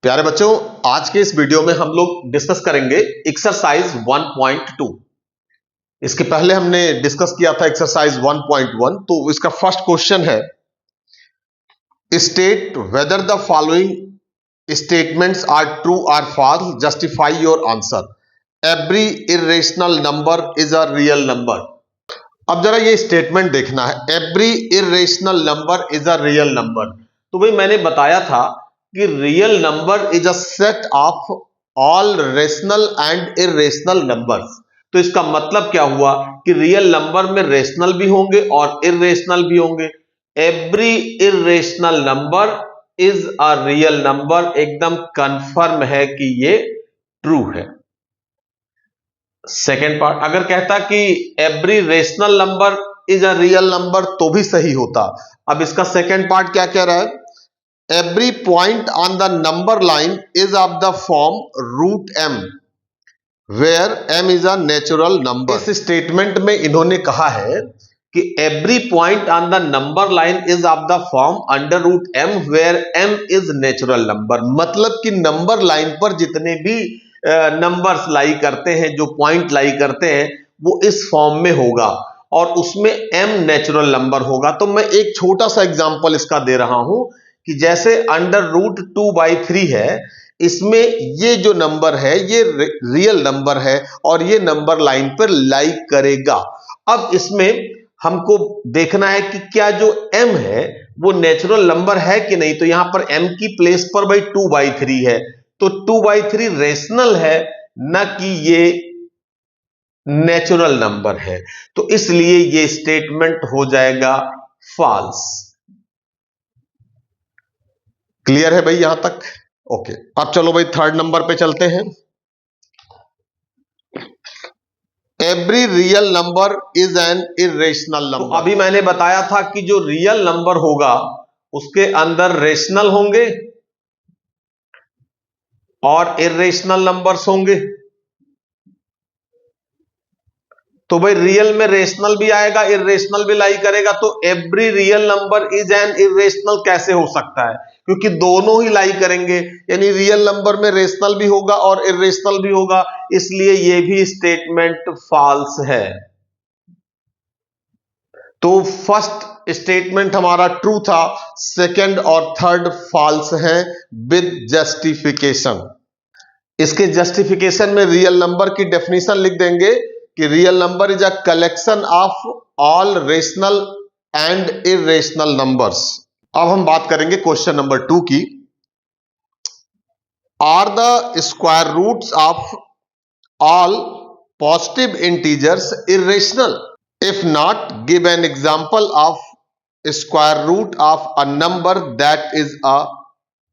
प्यारे बच्चों, आज के इस वीडियो में हम लोग डिस्कस करेंगे एक्सरसाइज 1.2। इसके पहले हमने डिस्कस किया था एक्सरसाइज 1.1। तो इसका फर्स्ट क्वेश्चन है, state whether the following statements are true और false, justify your answer. Every irrational number is a real number. अब जरा ये स्टेटमेंट देखना है, every irrational number is a real number. तो भाई मैंने बताया था कि real number is a set of all rational and irrational numbers. तो इसका मतलब क्या हुआ कि रियल नंबर में रेशनल भी होंगे और इरेशनल भी होंगे। Every irrational number is a real number, एकदम कंफर्म है कि ये ट्रू है। सेकेंड पार्ट, अगर कहता कि every rational number is a real number तो भी सही होता। अब इसका सेकेंड पार्ट क्या कह रहा है, every point on the number line is of the form root M where M is a natural number. इस स्टेटमेंट में इन्होंने कहा है कि every point on the number line is of the form under root M where M is natural number. मतलब कि number line पर जितने भी नंबर्स लाई करते हैं, जो पॉइंट लाई करते हैं, वो इस फॉर्म में होगा और उसमें m नेचुरल नंबर होगा। तो मैं एक छोटा सा एग्जांपल इसका दे रहा हूं कि जैसे अंडर रूट 2/3 है, इसमें ये जो नंबर है ये रियल नंबर है और ये नंबर लाइन पर लाई करेगा। अब इसमें हमको देखना है कि क्या जो m है वो नेचुरल नंबर है कि नहीं। तो यहां पर m की प्लेस पर भाई 2/3 है, तो 2/3 रेशनल है, न कि ये नेचुरल नंबर है। तो इसलिए ये स्टेटमेंट हो जाएगा फॉल्स। क्लियर है भाई यहां तक? ओके, अब चलो भाई थर्ड नंबर पे चलते हैं। Every real number is an irrational number. तो अभी मैंने बताया था कि जो रियल नंबर होगा उसके अंदर रेशनल होंगे और इरेशनल नंबर्स होंगे। तो भाई रियल में रेशनल भी आएगा, इरेशनल भी लाई करेगा। तो every real number is an irrational कैसे हो सकता है? क्योंकि दोनों ही लाई करेंगे, यानी रियल नंबर में रेशनल भी होगा और इरेशनल भी होगा, इसलिए यह भी स्टेटमेंट फॉल्स है। तो फर्स्ट स्टेटमेंट हमारा ट्रू था, सेकंड और थर्ड फॉल्स है विद जस्टिफिकेशन। इसके जस्टिफिकेशन में रियल नंबर की डेफिनेशन लिख देंगे कि real number is a collection of all rational and irrational numbers. अब हम बात करेंगे क्वेश्चन नंबर 2 की। Are the square roots of all positive integers irrational? If not, give an example of square root of a number that is a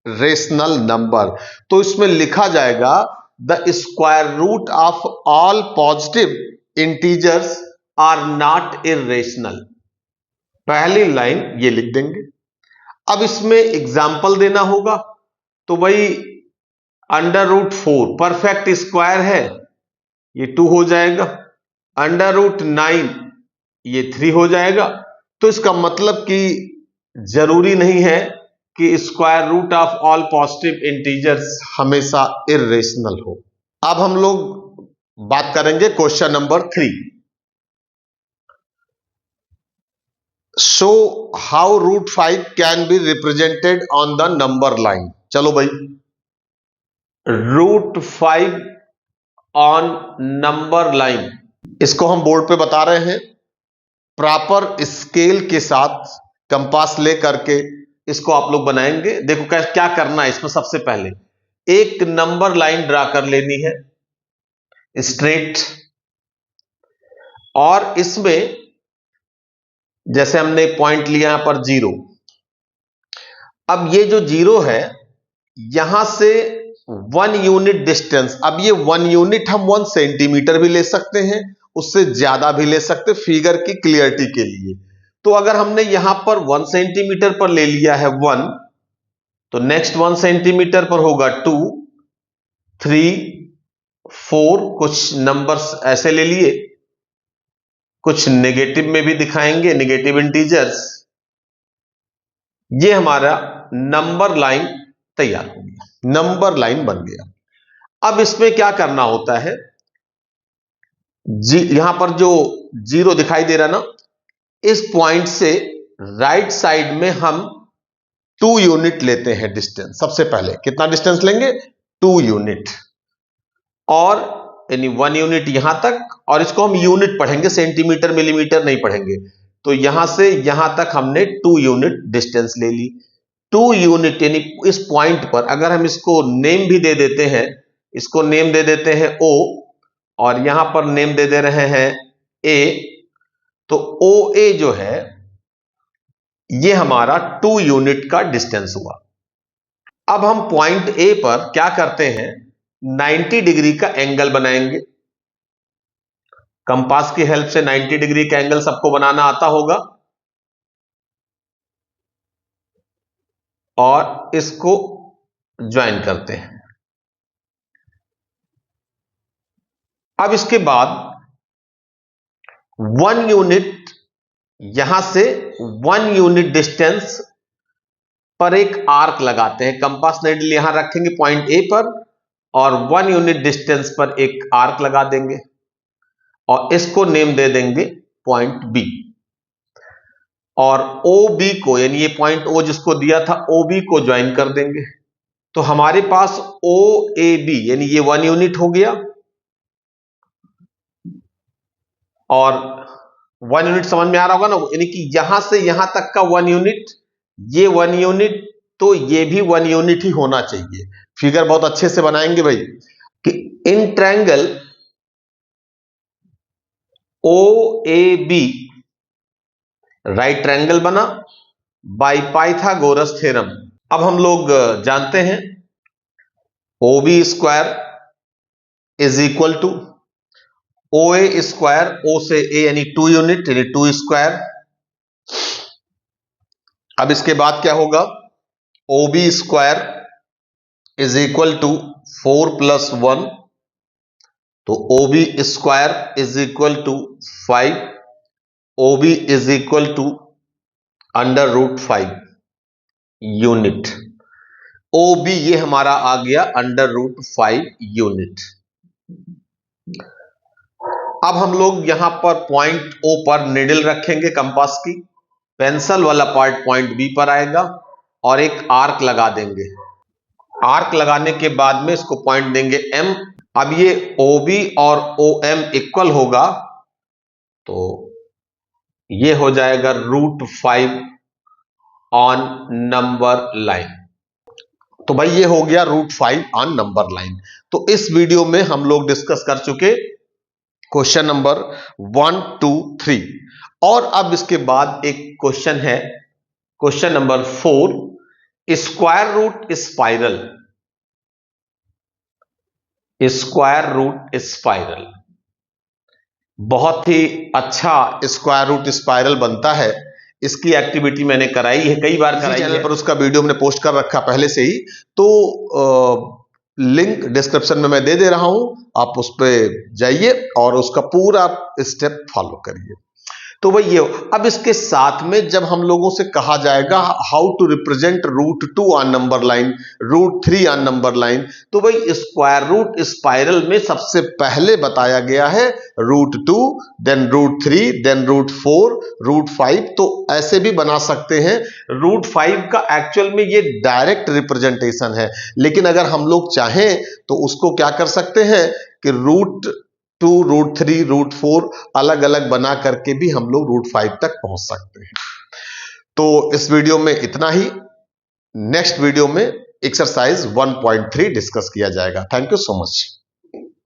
rational number. तो इसमें लिखा जाएगा the square root of all positive integers are not irrational. पहली line ये लिख देंगे। अब इसमें एग्जाम्पल देना होगा। तो भाई अंडर रूट 4 परफेक्ट स्क्वायर है, ये 2 हो जाएगा। अंडर रूट 9 ये 3 हो जाएगा। तो इसका मतलब कि जरूरी नहीं है कि square root of all positive integers हमेशा इरेशनल हो। अब हम लोग बात करेंगे question number 3। Show how root 5 can be represented on the number line. चलो भाई, रूट 5 ऑन नंबर लाइन, इसको हम बोर्ड पे बता रहे हैं। प्रॉपर स्केल के साथ कंपास ले करके इसको आप लोग बनाएंगे। देखो क्या करना है इसमें। सबसे पहले एक नंबर लाइन ड्रा कर लेनी है स्ट्रेट, और इसमें जैसे हमने पॉइंट लिया यहां पर 0। अब ये जो 0 है यहां से 1 यूनिट डिस्टेंस, अब ये 1 यूनिट हम 1 सेंटीमीटर भी ले सकते हैं, उससे ज्यादा भी ले सकते, फिगर की क्लियरिटी के लिए। तो अगर हमने यहां पर 1 सेंटीमीटर पर ले लिया है 1, तो नेक्स्ट 1 सेंटीमीटर पर होगा 2, 3, 4, कुछ नंबर्स ऐसे ले लिए, कुछ नेगेटिव में भी दिखाएंगे, नेगेटिव इंटीजर्स। ये हमारा नंबर लाइन तैयार होगी। नंबर लाइन बन गया। अब इसमें क्या करना होता है, यहां पर जो 0 दिखाई दे रहा ना, इस पॉइंट से राइट साइड में हम 2 यूनिट लेते हैं डिस्टेंस। सबसे पहले कितना डिस्टेंस लेंगे, 2 यूनिट, और यानी 1 यूनिट यहां तक, और इसको हम यूनिट पढ़ेंगे, सेंटीमीटर मिलीमीटर नहीं पढ़ेंगे। तो यहां से यहां तक हमने 2 यूनिट डिस्टेंस ले ली। 2 यूनिट यानी इस पॉइंट पर अगर हम इसको नेम भी दे देते हैं, इसको नेम दे देते हैं O, और यहां पर नेम दे दे रहे हैं A, तो OA जो है ये हमारा 2 यूनिट का डिस्टेंस हुआ। अब हम पॉइंट A पर क्या करते हैं, 90 डिग्री का एंगल बनाएंगे। कंपास की हेल्प से 90 डिग्री का एंगल सबको बनाना आता होगा, और इसको ज्वाइन करते हैं। अब इसके बाद 1 यूनिट, यहां से 1 यूनिट डिस्टेंस पर एक आर्क लगाते हैं। कंपास नीडल यहां रखेंगे पॉइंट ए पर, और 1 यूनिट डिस्टेंस पर एक आर्क लगा देंगे, और इसको नेम दे देंगे पॉइंट बी। और ओ बी को, यानी ये पॉइंट ओ जिसको दिया था, ओ बी को ज्वाइन कर देंगे। तो हमारे पास ओ ए बी यानी ये 1 यूनिट हो गया, और 1 यूनिट समझ में आ रहा होगा ना, यानी कि यहां से यहां तक का 1 यूनिट, ये 1 यूनिट, तो ये भी 1 यूनिट ही होना चाहिए। फिगर बहुत अच्छे से बनाएंगे भाई, कि in triangle O A B right triangle बना बाय पाइथागोरस थ्योरम। अब हम लोग जानते हैं O B square is equal to O A square, O से ए यानी 2 यूनिट, यानी 2 स्क्वायर। अब इसके बाद क्या होगा, O B square is equal to 4 + 1, तो O B square is equal to 5, O B is equal to √5 unit. O B ये हमारा आ गया √5 यूनिट। अब हम लोग यहां पर पॉइंट ओ पर निडल रखेंगे कंपास की, पेंसिल वाला पार्ट पॉइंट बी पर आएगा, और एक आर्क लगा देंगे। आर्क लगाने के बाद में इसको पॉइंट देंगे M। अब ये OB और OM इक्वल होगा, तो ये हो जाएगा √5 ऑन नंबर लाइन। तो भाई ये हो गया √5 ऑन नंबर लाइन। तो इस वीडियो में हम लोग डिस्कस कर चुके क्वेश्चन नंबर 1, 2, 3, और अब इसके बाद एक क्वेश्चन है, question number 4, square root spiral. Square root spiral बहुत ही अच्छा स्क्वायर रूट स्पाइरल बनता है। इसकी एक्टिविटी मैंने कराई है, कई बार कराई है, पर उसका वीडियो मैंने पोस्ट कर रखा पहले से ही, तो लिंक डिस्क्रिप्शन में मैं दे दे रहा हूं, आप उस पर जाइए और उसका पूरा स्टेप फॉलो करिए। तो भाई ये, अब इसके साथ में जब हम लोगों से कहा जाएगा how to represent √2 on number line, √3 on number line, तो भाई स्क्वायर रूट स्पाइरल में सबसे पहले बताया गया है √2, देन √3, देन √4, √5। तो ऐसे भी बना सकते हैं। √5 का एक्चुअल में ये डायरेक्ट रिप्रेजेंटेशन है, लेकिन अगर हम लोग चाहें तो उसको क्या कर सकते हैं कि √2, √3, √4 अलग अलग बना करके भी हम लोग √5 तक पहुंच सकते हैं। तो इस वीडियो में इतना ही। नेक्स्ट वीडियो में एक्सरसाइज 1.3 डिस्कस किया जाएगा। Thank you so much.